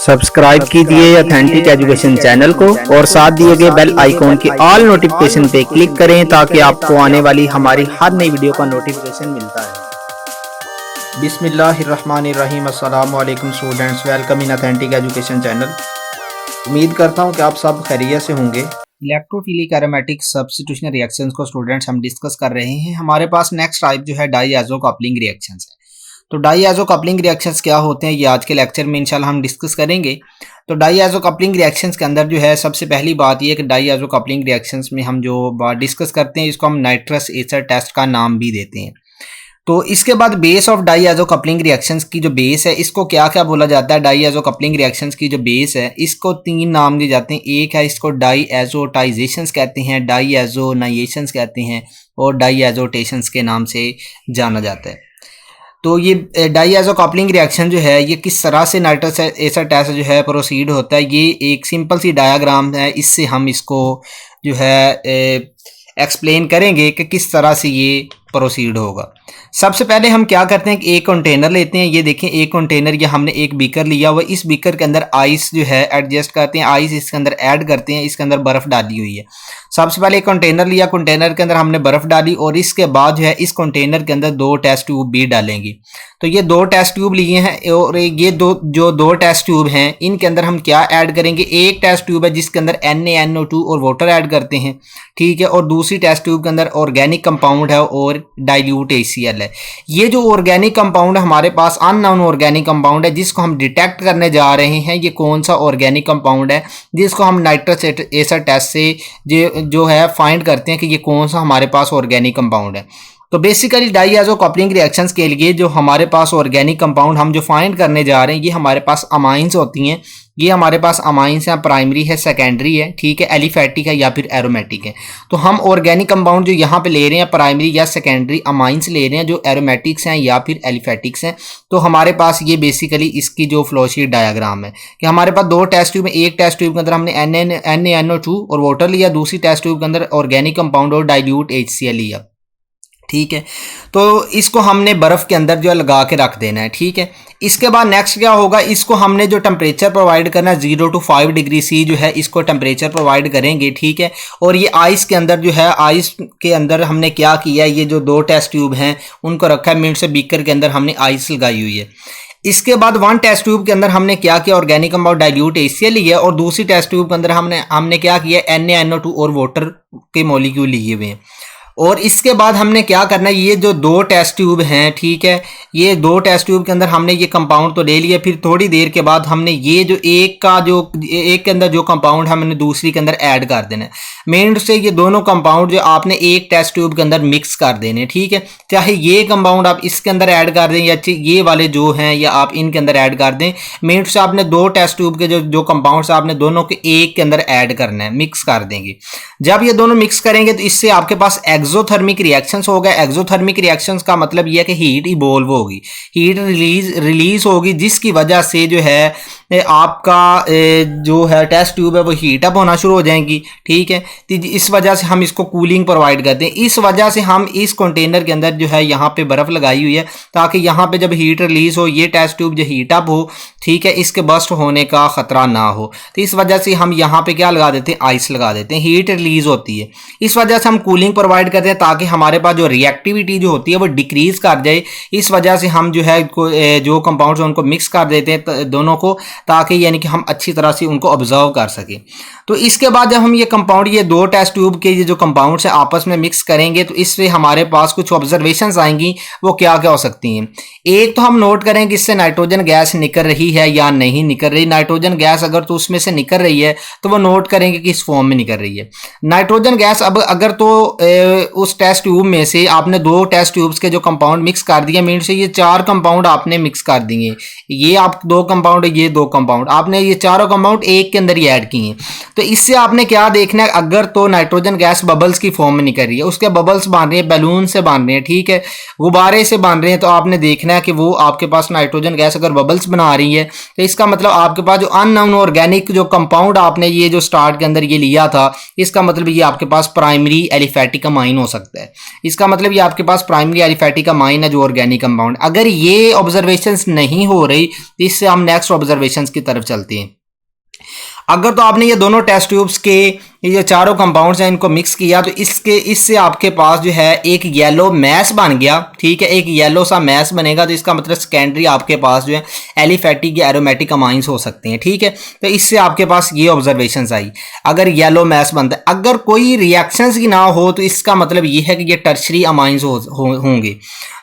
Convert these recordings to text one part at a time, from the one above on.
Subscribe कीजिए authentic education channel को और साथ दिए गए बेल आइकॉन के ऑल नोटिफिकेशन पे क्लिक करें ताकि आपको आने वाली हमारी हर नई वीडियो का नोटिफिकेशन मिलता रहे। बिस्मिल्लाहिर्रहमानिर्रहीम। अस्सलाम वालेकुम students, welcome in authentic education channel. उम्मीद करता हूँ कि आप सब खैरियत से होंगे। इलेक्ट्रोफिलिक एरोमेटिक सब्स्टिट्यूशन रिएक्शंस को स्टूडेंट्स हम डिस्कस कर रहे हैं। हमारे पास नेक्स्ट टाइप जो है डाईएज़ो कपलिंग रिएक्शंस है। तो डाईएज़ो कपलिंग रिएक्शंस क्या होते हैं ये आज के लेक्चर में इंशाल्लाह हम डिस्कस करेंगे। तो डाईएज़ो कपलिंग रिएक्शंस के अंदर जो है सबसे पहली बात ये है कि डाईएज़ो कपलिंग रिएक्शंस में हम जो बात डिस्कस करते हैं इसको हम नाइट्रस एसिड टेस्ट का नाम भी देते हैं। तो इसके बाद बेस ऑफ डाईएज़ो कपलिंग रिएक्शंस की जो बेस है इसको क्या क्या बोला जाता है। डाईएज़ो कपलिंग रिएक्शंस की जो बेस है इसको तीन नाम दिए जाते हैं। एक है इसको डाईएज़ोटाइजेशंस कहते हैं, डाईएज़ोनाइजेशंस कहते हैं और डाईएज़ोटेशंस के नाम से जाना जाता है। तो ये डाईएज़ो कपलिंग रिएक्शन जो है ये किस तरह से नाइट्रस एसिड टेस्ट जो है प्रोसीड होता है, ये एक सिंपल सी डायग्राम है। इससे हम इसको जो है एक्सप्लेन करेंगे कि किस तरह से ये प्रोसीड होगा। सबसे पहले हम क्या करते हैं कि एक कंटेनर लेते हैं। ये देखें एक कंटेनर या हमने एक बीकर लिया हुआ, इस बीकर के अंदर आइस जो है एडजस्ट करते हैं, आइस इसके अंदर ऐड करते हैं, इसके अंदर बर्फ़ डाली हुई है। सबसे पहले एक कंटेनर लिया, कंटेनर के अंदर हमने बर्फ़ डाली और इसके बाद जो है इस कंटेनर के अंदर दो टेस्ट ट्यूब भी डालेंगे। तो ये दो टेस्ट ट्यूब लिए हैं और ये दो टेस्ट ट्यूब हैं इनके अंदर हम क्या ऐड करेंगे। एक टेस्ट ट्यूब है जिसके अंदर NaNO2 और वाटर ऐड करते हैं, ठीक है, और दूसरी टेस्ट ट्यूब के अंदर ऑर्गेनिक कंपाउंड है और डाइल्यूट HCl है। ये जो ऑर्गेनिक कंपाउंड हमारे पास अननोन ऑर्गेनिक कंपाउंड है जिसको हम डिटेक्ट करने जा रहे हैं। ये कौन सा ऑर्गेनिक कंपाउंड है जिसको हम नाइट्रस एसिड टेस्ट से जो है फाइंड करते हैं कि ये कौन सा हमारे पास ऑर्गेनिक कंपाउंड है। तो बेसिकली डाईएज़ो कपलिंग रिएक्शंस के लिए जो हमारे पास ऑर्गेनिक कंपाउंड हम जो फाइंड करने जा रहे हैं ये हमारे पास अमाइंस होती हैं। ये हमारे पास अमाइंस हैं, प्राइमरी है, सेकेंडरी है, ठीक है, एलिफेटिक है या फिर एरोमेटिक है। तो हम ऑर्गेनिक कंपाउंड जो यहाँ पे ले रहे हैं प्राइमरी या सेकेंडरी अमाइंस ले रहे हैं जो एरोमेटिक्स हैं या फिर एलिफेटिक्स हैं। तो हमारे पास ये बेसिकली इसकी जो फ्लोशीट डायग्राम है कि हमारे पास दो टेस्ट ट्यूब में, एक टेस्ट ट्यूब के अंदर हमने NaNO2 और वाटर लिया, दूसरी टेस्ट ट्यूब के अंदर ऑर्गेनिक कंपाउंड और डाइल्यूट HCl लिया, ठीक है। तो इसको हमने बर्फ़ के अंदर जो है लगा के रख देना है, ठीक है। इसके बाद नेक्स्ट क्या होगा, इसको हमने जो टेम्परेचर प्रोवाइड करना है 0 to 5 डिग्री C जो है इसको टेम्परेचर प्रोवाइड करेंगे, ठीक है। और ये आइस के अंदर जो है, आइस के अंदर हमने क्या किया है, ये जो दो टेस्ट ट्यूब हैं उनको रखा है मिनट से बीकर के अंदर हमने आइस लगाई हुई है। इसके बाद वन टेस्ट ट्यूब के अंदर हमने क्या किया, ऑर्गेनिक कंपाउंड डाइल्यूट HCl लिया और दूसरी टेस्ट ट्यूब के अंदर हमने क्या किया, NaNO2 और वाटर के मॉलिक्यूल लिए हुए हैं। और इसके बाद हमने क्या करना है, ये जो दो टेस्ट ट्यूब हैं, ठीक है, ये दो टेस्ट ट्यूब के अंदर हमने ये कंपाउंड तो ले लिया, फिर थोड़ी देर के बाद हमने ये जो एक के अंदर जो कंपाउंड हमने दूसरी के अंदर ऐड कर देना है। मेन से ये दोनों कंपाउंड जो आपने एक टेस्ट ट्यूब के अंदर मिक्स कर देने, ठीक है। चाहे ये कंपाउंड आप इसके अंदर ऐड कर दें या ये वाले जो हैं या आप इनके अंदर ऐड कर दें। मेन से आपने दो टेस्ट ट्यूब के जो कंपाउंड्स आपने दोनों के एक के अंदर ऐड करना है, मिक्स कर देंगे। जब ये दोनों मिक्स करेंगे तो इससे आपके पास एक्सोथर्मिक रिएक्शंस हो गए। एक्सोथर्मिक रिएक्शंस का मतलब यह है कि हीट इवॉल्व होगी, हीट रिलीज होगी, जिसकी वजह से जो है आपका जो है टेस्ट ट्यूब है वो हीट अप होना शुरू हो जाएंगी, ठीक है। तो इस वजह से हम इसको कूलिंग प्रोवाइड करते हैं। इस वजह से हम इस कंटेनर के अंदर जो है यहाँ पे बर्फ़ लगाई हुई है ताकि यहाँ पे जब हीट रिलीज हो ये टेस्ट ट्यूब जो हीट अप हो, ठीक है, इसके बस्ट होने का खतरा ना हो। तो इस वजह से हम यहाँ पे क्या लगा देते हैं, आइस लगा देते हैं, हीट रिलीज होती है। इस वजह से हम कूलिंग प्रोवाइड करते हैं ताकि हमारे पास जो रिएक्टिविटी जो होती है वो डिक्रीज कर जाए। इस वजह से हम जो है जो कंपाउंड्स उनको मिक्स कर देते हैं दोनों को, ताकि यानी कि हम अच्छी तरह से उनको ऑब्जर्व कर सकें। तो इसके बाद जब हम ये कंपाउंड ये दो टेस्ट ट्यूब के ये जो कंपाउंड्स हैं आपस में मिक्स करेंगे तो इससे हमारे पास कुछ ऑब्जर्वेशंस आएंगी। वो क्या क्या हो सकती हैं। एक तो हम नोट करेंगे इससे नाइट्रोजन गैस निकल रही है या नहीं निकल रही। नाइट्रोजन गैस अगर तो उसमें से निकल रही है तो वो नोट करेंगे कि इस फॉर्म में निकल रही है। नाइट्रोजन गैस अब अगर तो उस टेस्ट ट्यूब में से आपने दो टेस्ट ट्यूब्स के जो कंपाउंड मिक्स कर दिए, मीन से ये चार कंपाउंड आपने मिक्स कर दिए, ये आप दो कंपाउंड, ये दो कंपाउंड, आपने ये चारों कंपाउंड एक के अंदर ही ऐड किए। तो इससे आपने क्या देखना है, अगर तो नाइट्रोजन गैस बबल्स की फॉर्म में निकल रही है, उसके बबल्स बन रहे हैं, बैलून से बन रहे हैं, ठीक है, गुब्बारे से बन रहे हैं, तो आपने देखना है कि वो आपके पास नाइट्रोजन गैस अगर बबल्स बना रही है तो इसका मतलब आपके पास जो अननोन ऑर्गेनिक जो कंपाउंड आपने ये जो स्टार्ट के अंदर ये लिया था, इसका मतलब ये आपके पास प्राइमरी एलिफेटिक अमाइन हो सकता है। इसका मतलब ये आपके पास प्राइमरी एलिफेटिक अमाइन है जो ऑर्गेनिक कंपाउंड। अगर ये ऑब्जर्वेशंस नहीं हो रही तो इससे हम नेक्स्ट ऑब्जर्वेशन ऑब्जर्वेशंस की तरफ चलते हैं। अगर तो आपने ये दोनों टेस्ट ट्यूब्स के ये चारों कंपाउंड्स हैं इनको मिक्स किया तो इससे आपके पास जो है एक येलो मैस बन गया, ठीक है, एक येलो सा मैस बनेगा। तो इसका मतलब सेकेंडरी आपके पास जो है एलिफेटिक या एरोमेटिक अमाइंस हो सकते हैं, ठीक है। तो इससे आपके पास ये ऑब्जर्वेशंस आई अगर येलो मैस बनता है। अगर कोई रिएक्शंस की ना हो तो इसका मतलब ये है कि ये टर्शरी अमाइंस होंगे।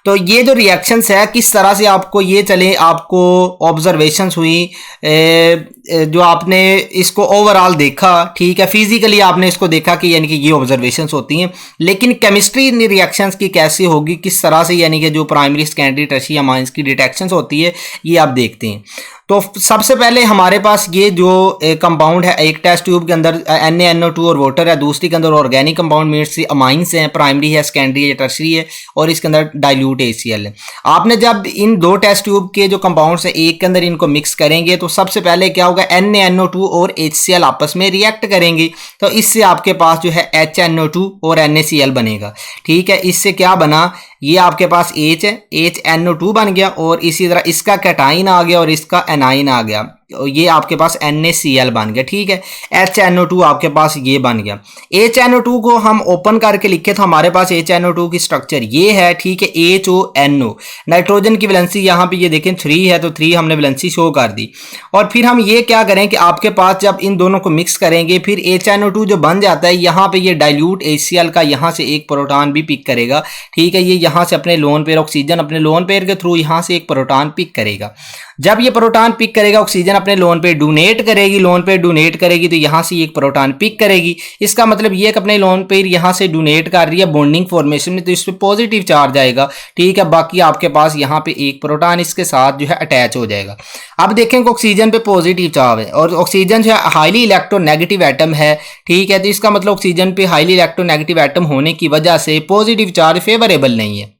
तो ये जो रिएक्शंस है किस तरह से आपको ये चले, आपको ऑब्जर्वेशंस हुई, जो आपने इसको ओवरऑल देखा, ठीक है, फिजिकली आपने इसको देखा कि यानी कि ये ऑब्जर्वेशंस होती हैं। लेकिन केमिस्ट्री रिएक्शंस की कैसी होगी, किस तरह से यानी कि जो प्राइमरी सेकेंडरी टर्शियरी अमाइंस की डिटेक्शंस होती है ये आप देखते हैं। तो सबसे पहले हमारे पास ये जो कंपाउंड है एक टेस्ट ट्यूब के अंदर NaNO2 और वाटर है, दूसरी के अंदर ऑर्गेनिक कंपाउंड मीन्स अमाइंस हैं, प्राइमरी है, सेकेंडरी है, टर्शरी है, और इसके अंदर डाइल्यूट HCl है। आपने जब इन दो टेस्ट ट्यूब के जो कंपाउंड्स हैं एक के अंदर इनको मिक्स करेंगे तो सबसे पहले क्या होगा, NaNO2 और HCl आपस में रिएक्ट करेंगे। तो इससे आपके पास जो है HNO2 और NaCl बनेगा, ठीक है। इससे क्या बना, ये आपके पास H है, HNO2 बन गया, और इसी तरह इसका कैटाइन आ गया और इसका एनाइन आ गया, ये आपके पास NaCl बन गया, ठीक है। HNO2 आपके पास ये बन गया। HNO2 को हम ओपन करके लिखे तो हमारे पास HNO2 की स्ट्रक्चर ये है, ठीक है, HONO। नाइट्रोजन की वैलेंसी यहाँ पे ये देखें 3 है, तो 3 हमने वैलेंसी शो कर दी। और फिर हम ये क्या करें कि आपके पास जब इन दोनों को मिक्स करेंगे फिर HNO2 जो बन जाता है यहाँ पे ये डाइल्यूट HCl का यहाँ से एक प्रोटॉन भी पिक करेगा, ठीक है। ये यहाँ से अपने लोन पेयर ऑक्सीजन अपने लोन पेयर के थ्रू यहाँ से एक प्रोटॉन पिक करेगा। जब ये प्रोटॉन पिक करेगा ऑक्सीजन अपने लोन पे डोनेट करेगी, लोन पे डोनेट करेगी तो यहाँ से एक प्रोटॉन पिक करेगी। इसका मतलब ये कि अपने लोन पे यहाँ से डोनेट कर रही है बॉन्डिंग फॉर्मेशन में, तो इस पे पॉजिटिव चार्ज आएगा, ठीक है। बाकी आपके पास यहाँ पे एक प्रोटॉन इसके साथ जो है अटैच हो जाएगा। अब देखें कि ऑक्सीजन पे पॉजिटिव चार्ज है और ऑक्सीजन जो है हाईली इलेक्ट्रोनेगेटिव एटम है, ठीक है। तो इसका मतलब ऑक्सीजन पे हाईली इलेक्ट्रोनेगेटिव एटम होने की वजह से पॉजिटिव चार्ज फेवरेबल नहीं है।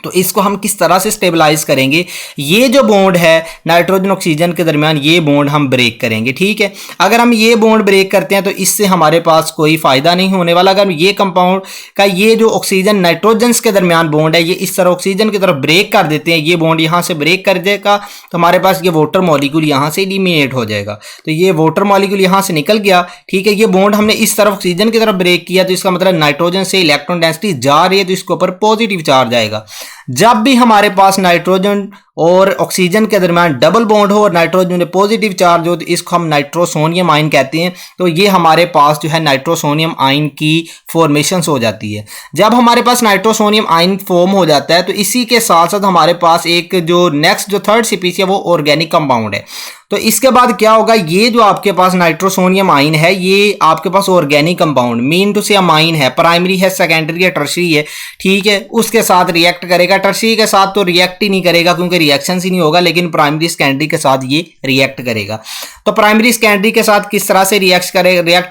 तो इसको हम किस तरह से स्टेबलाइज करेंगे, ये जो बॉन्ड है नाइट्रोजन ऑक्सीजन के दरमियान ये बॉन्ड हम ब्रेक करेंगे, ठीक है। अगर हम ये बॉन्ड ब्रेक करते हैं तो इससे हमारे पास कोई फायदा नहीं होने वाला। अगर ये कंपाउंड का ये जो ऑक्सीजन नाइट्रोजन के दरमियान बॉन्ड है ये इस तरह ऑक्सीजन की तरफ ब्रेक कर देते हैं, ये बॉन्ड यहाँ से ब्रेक कर देगा तो हमारे पास ये वाटर मॉलिक्यूल यहाँ से एलिमिनेट हो जाएगा। तो ये वाटर मॉलिक्यूल यहाँ से निकल गया, ठीक है। ये बॉन्ड हमने इस तरफ ऑक्सीजन की तरफ ब्रेक किया तो इसका मतलब नाइट्रोजन से इलेक्ट्रॉन डेंसिटी जा रही है तो इसके ऊपर पॉजिटिव चार्ज आएगा। जब भी हमारे पास नाइट्रोजन और ऑक्सीजन के दरमियान डबल बॉन्ड हो और नाइट्रोजन में पॉजिटिव चार्ज हो तो इसको हम नाइट्रोसोनियम आयन कहते हैं। तो ये हमारे पास जो है नाइट्रोसोनियम आयन की फॉर्मेशन हो जाती है। जब हमारे पास नाइट्रोसोनियम आयन फॉर्म हो जाता है तो इसी के साथ साथ हमारे पास एक जो नेक्स्ट जो थर्ड स्पीशीज है वो ऑर्गेनिक कंपाउंड है। तो इसके बाद क्या होगा, ये जो आपके पास नाइट्रोसोनियम आयन है ये आपके पास ऑर्गेनिक कंपाउंड मीन टू से अमाइन है, प्राइमरी है, सेकेंडरी है, टर्शरी है, ठीक है, उसके साथ रिएक्ट करेगा। टर्शरी के साथ तो रिएक्ट ही नहीं करेगा क्योंकि रिएक्शन ही नहीं होगा, लेकिन प्राइमरी सेकेंडरी के साथ ये रिएक्ट करेगा। तो प्राइमरी सेकेंडरी के साथ किस तरह से रिएक्ट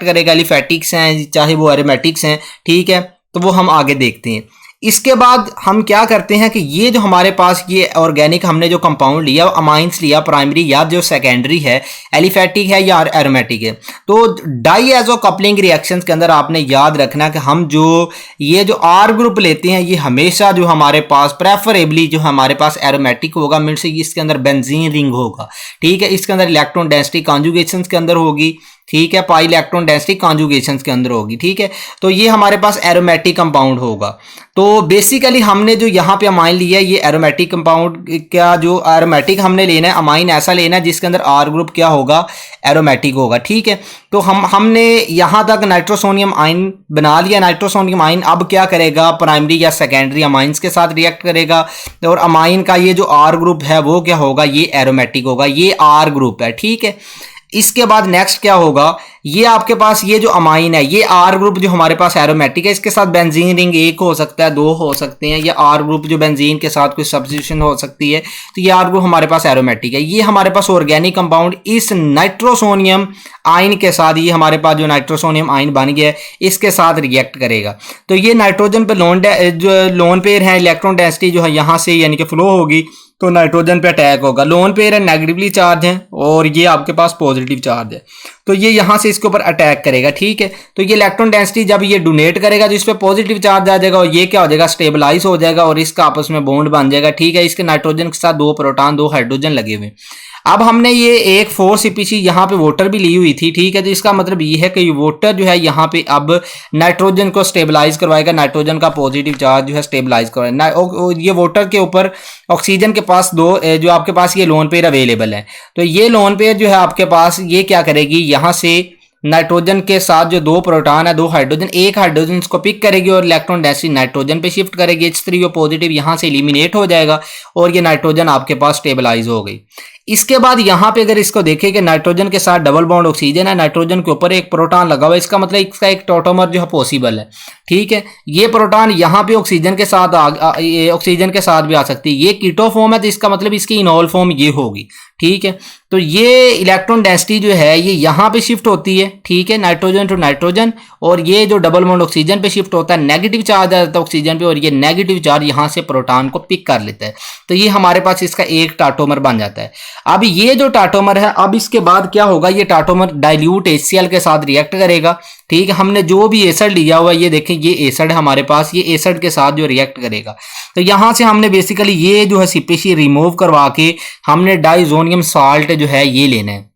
करेगा, एलिफेटिक्स हैं चाहे वो एरोमेटिक्स हैं, ठीक है, तो वो हम आगे देखते हैं। इसके बाद हम क्या करते हैं कि ये जो हमारे पास ये ऑर्गेनिक हमने जो कंपाउंड लिया अमाइंस लिया, प्राइमरी या जो सेकेंडरी है, एलिफेटिक है या एरोमेटिक है, तो डाईएजो कपलिंग रिएक्शंस के अंदर आपने याद रखना कि हम जो ये जो आर ग्रुप लेते हैं ये हमेशा जो हमारे पास प्रेफरेबली जो हमारे पास एरोमेटिक होगा, मीन्स इसके अंदर बेंजीन रिंग होगा, ठीक है, इसके अंदर इलेक्ट्रॉन डेंसिटी कॉन्जुगेशन के अंदर होगी, ठीक है, पाई इलेक्ट्रॉन डेंसिटी कॉन्जुगेशन के अंदर होगी, ठीक है। तो ये हमारे पास एरोमेटिक कंपाउंड होगा। तो बेसिकली हमने जो यहाँ पे अमाइन लिया है ये एरोमेटिक कंपाउंड का जो एरोमेटिक हमने लेना है, अमाइन ऐसा लेना है जिसके अंदर आर ग्रुप क्या होगा, एरोमेटिक होगा, ठीक है। तो हमने यहाँ तक नाइट्रोसोनियम आयन बना लिया। नाइट्रोसोनियम आयन अब क्या करेगा, प्राइमरी या सेकेंडरी अमाइंस के साथ रिएक्ट करेगा और अमाइन का ये जो आर ग्रुप है वो क्या होगा, ये एरोमेटिक होगा, ये आर ग्रुप है, ठीक है। इसके बाद नेक्स्ट क्या होगा, ये आपके पास ये जो अमाइन है ये आर ग्रुप जो हमारे पास एरोमेटिक है इसके साथ बेंजीन रिंग एक हो सकता है, दो हो सकते हैं, या आर ग्रुप जो बेंजीन के साथ कोई सब्स्टिट्यूशन हो सकती है, तो ये आर ग्रुप हमारे पास एरोमेटिक है। ये हमारे पास ऑर्गेनिक कंपाउंड इस नाइट्रोसोनियम आयन के साथ, ये हमारे पास जो नाइट्रोसोनियम आयन बन गया है इसके साथ रिएक्ट करेगा। तो ये नाइट्रोजन पे लोन पेयर है, इलेक्ट्रॉन डेंसिटी जो है यहाँ से यानी कि फ्लो होगी तो नाइट्रोजन पे अटैक होगा। लोन पेयर है, नेगेटिवली चार्ज है और ये आपके पास पॉजिटिव चार्ज है, तो ये यहाँ से इसके ऊपर अटैक करेगा, ठीक है। तो ये इलेक्ट्रॉन डेंसिटी जब ये डोनेट करेगा तो इस पर पॉजिटिव चार्ज आ जाएगा और ये क्या हो जाएगा, स्टेबलाइज हो जाएगा और इसका आपस में बॉन्ड बन जाएगा, ठीक है। इसके नाइट्रोजन के साथ दो प्रोटॉन दो हाइड्रोजन लगे हुए। अब हमने ये एक 4 CPC यहाँ पे वाटर भी ली हुई थी, ठीक है। तो इसका मतलब ये है कि वाटर जो है यहाँ पे अब नाइट्रोजन को स्टेबलाइज करवाएगा, नाइट्रोजन का पॉजिटिव चार्ज जो है स्टेबलाइज करवाएगा। ये वाटर के ऊपर ऑक्सीजन के पास दो जो आपके पास ये लोन पेयर अवेलेबल है, तो ये लोन पेयर जो है आपके पास ये क्या करेगी, यहाँ से नाइट्रोजन के साथ जो दो प्रोटॉन है, दो हाइड्रोजन, एक हाइड्रोजन इसको पिक करेगी और इलेक्ट्रॉन डेंसिटी नाइट्रोजन पे शिफ्ट करेगी। H3O पॉजिटिव यहाँ से एलिमिनेट हो जाएगा और ये नाइट्रोजन आपके पास स्टेबलाइज हो गई। इसके बाद यहाँ पे अगर इसको देखें कि नाइट्रोजन के साथ डबल बॉन्ड ऑक्सीजन है, नाइट्रोजन के ऊपर एक प्रोटॉन लगा हुआ है, इसका मतलब इसका एक टॉटोमर जो है पॉसिबल है, ठीक है। ये प्रोटॉन यहाँ पे ऑक्सीजन के साथ ऑक्सीजन के साथ भी आ सकती है। ये कीटो फॉर्म है तो इसका मतलब इसकी इनॉल फॉर्म ये होगी, ठीक है। तो ये इलेक्ट्रॉन डेंसिटी जो है ये यहाँ पे शिफ्ट होती है, ठीक है, नाइट्रोजन टू नाइट्रोजन, और ये जो डबल बॉन्ड ऑक्सीजन पे शिफ्ट होता है, नेगेटिव चार्ज आ जाता है ऑक्सीजन पे और ये नेगेटिव चार्ज यहाँ से प्रोटॉन को पिक कर लेता है। तो ये हमारे पास इसका एक टाटोमर बन जाता है। अब ये जो टाटोमर है, अब इसके बाद क्या होगा, ये टाटोमर डाइल्यूट HCl के साथ रिएक्ट करेगा, ठीक है। हमने जो भी एसिड लिया हुआ है, ये देखें ये एसिड है हमारे पास, ये एसिड के साथ जो रिएक्ट करेगा। तो यहाँ से हमने बेसिकली ये जो है CPC रिमूव करवा के हमने डाइजोनियम साल्ट जो है ये लेना है।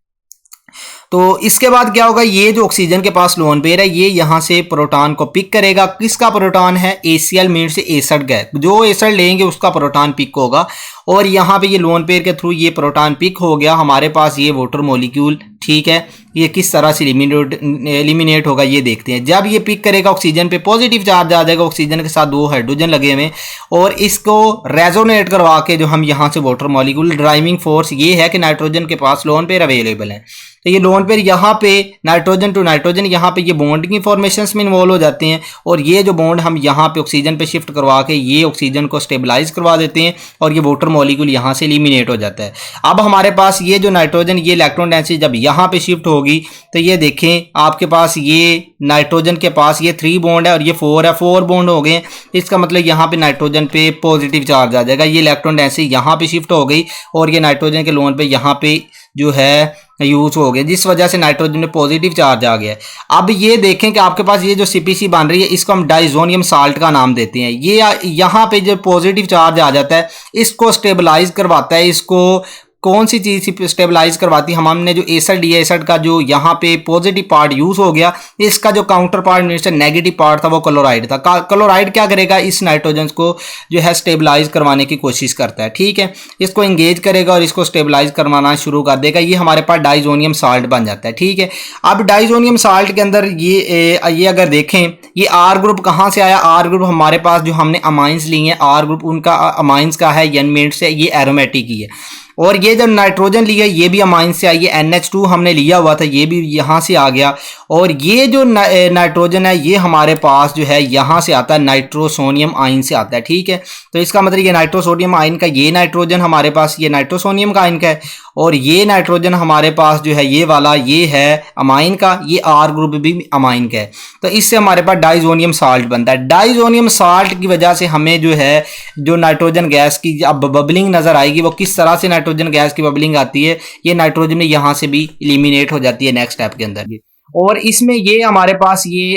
तो इसके बाद क्या होगा, ये जो ऑक्सीजन के पास लोन पेयर है ये यहाँ से प्रोटॉन को पिक करेगा। किसका प्रोटॉन है, ACl मीन से एसिड गैस, जो एसिड लेंगे उसका प्रोटॉन पिक होगा और यहाँ पे ये लोन पेयर के थ्रू ये प्रोटॉन पिक हो गया। हमारे पास ये वाटर मॉलिक्यूल, ठीक है, ये किस तरह से एलिमिनेट होगा ये देखते हैं। जब ये पिक करेगा ऑक्सीजन पे पॉजिटिव चार्ज आ जाएगा, ऑक्सीजन के साथ दो हाइड्रोजन लगे हुए और इसको रेजोनेट करवा के जो हम यहाँ से वाटर मॉलिक्यूल, ड्राइविंग फोर्स ये है कि नाइट्रोजन के पास लोन पेयर अवेलेबल है। तो ये लोन पेयर यहाँ पे नाइट्रोजन टू नाइट्रोजन यहाँ पे ये बॉन्डिंग फॉर्मेशंस में इन्वॉल्व हो जाते हैं और ये जो बॉन्ड हम यहाँ पे ऑक्सीजन पे शिफ्ट करवा के ये ऑक्सीजन को स्टेबलाइज करवा देते हैं और ये वाटर मॉलिक्यूल यहाँ से एलिमिनेट हो जाता है। अब हमारे पास ये जो नाइट्रोजन, ये इलेक्ट्रॉन डेंसिटी जब यहाँ पे शिफ्ट होगी तो ये देखें आपके पास ये नाइट्रोजन के पास ये 3 बॉन्ड है और ये 4 है, 4 बॉन्ड हो गए। इसका मतलब यहाँ पे नाइट्रोजन पे पॉजिटिव चार्ज आ जाएगा, ये इलेक्ट्रॉन डेंसिटी यहाँ पे शिफ्ट हो गई और ये नाइट्रोजन के लोन पे यहाँ पे जो है यूज हो गया, जिस वजह से नाइट्रोजन में पॉजिटिव चार्ज आ गया है। अब ये देखें कि आपके पास ये जो CPC बन रही है इसको हम डाइजोनियम साल्ट का नाम देते हैं। ये यहाँ पे जो पॉजिटिव चार्ज आ जाता है इसको स्टेबलाइज करवाता है। इसको कौन सी चीज स्टेबलाइज करवाती है, हमने जो एसिड लिया, एसिड का जो यहाँ पे पॉजिटिव पार्ट यूज हो गया, इसका जो काउंटर पार्ट मीन से नेगेटिव पार्ट था वो क्लोराइड था। क्लोराइड क्या करेगा, इस नाइट्रोजन को जो है स्टेबलाइज करवाने की कोशिश करता है, ठीक है, इसको एंगेज करेगा और इसको स्टेबलाइज करवाना शुरू कर देगा। ये हमारे पास डाइजोनियम साल्ट बन जाता है, ठीक है। अब डाइजोनियम साल्ट के अंदर ये अगर देखें ये R ग्रुप कहाँ से आया, R ग्रुप हमारे पास जो हमने अमाइंस लिए हैं R ग्रुप उनका अमाइंस का है N मेट से, ये एरोमेटिक ही है। और ये जब नाइट्रोजन लिया ये भी अमाइन से आई है, NH2 हमने लिया हुआ था ये भी यहाँ से आ गया। और ये जो नाइट्रोजन है ये हमारे पास जो है यहाँ से आता है, नाइट्रोसोनियम आयन से आता है, ठीक है। तो इसका मतलब ये नाइट्रोसोडियम आयन का ये नाइट्रोजन हमारे पास ये नाइट्रोसोनियम का आयन का है और ये नाइट्रोजन हमारे पास जो है ये वाला ये है अमाइन का, ये R ग्रुप भी अमाइन का है। तो इससे हमारे पास डाइजोनियम साल्ट बनता है। डाइजोनियम साल्ट की वजह से हमें जो है जो नाइट्रोजन गैस की अब बबलिंग नजर आएगी, वो किस तरह से नाइट्रोजन गैस की बबलिंग आती है, ये नाइट्रोजन यहाँ से भी एलिमिनेट हो जाती है नेक्स्ट स्टेप के अंदर। और इसमें ये हमारे पास ये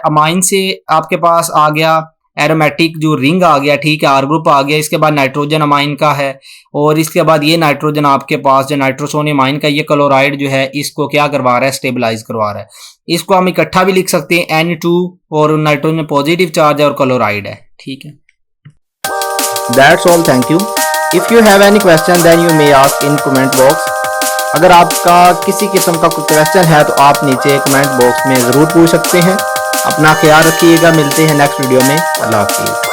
अमाइन से आपके पास आ गया एरोमेटिक जो रिंग आ गया, ठीक है, R ग्रुप आ गया। इसके बाद नाइट्रोजन अमाइन का है और इसके बाद ये नाइट्रोजन आपके पास जो नाइट्रोसोनियम आयन का ये क्लोराइड जो है इसको क्या करवा रहा है, स्टेबलाइज करवा रहा है। इसको हम इकट्ठा भी लिख सकते हैं N2 और नाइट्रोजन में पॉजिटिव चार्ज है और क्लोराइड है, ठीक है। That's all, thank you. If you have any question then you may ask in comment box. अगर आपका किसी किस्म का कोई क्वेश्चन है तो आप नीचे कमेंट बॉक्स में ज़रूर पूछ सकते हैं। अपना ख्याल रखिएगा, मिलते हैं नेक्स्ट वीडियो में। अल्लाह हाफिज़।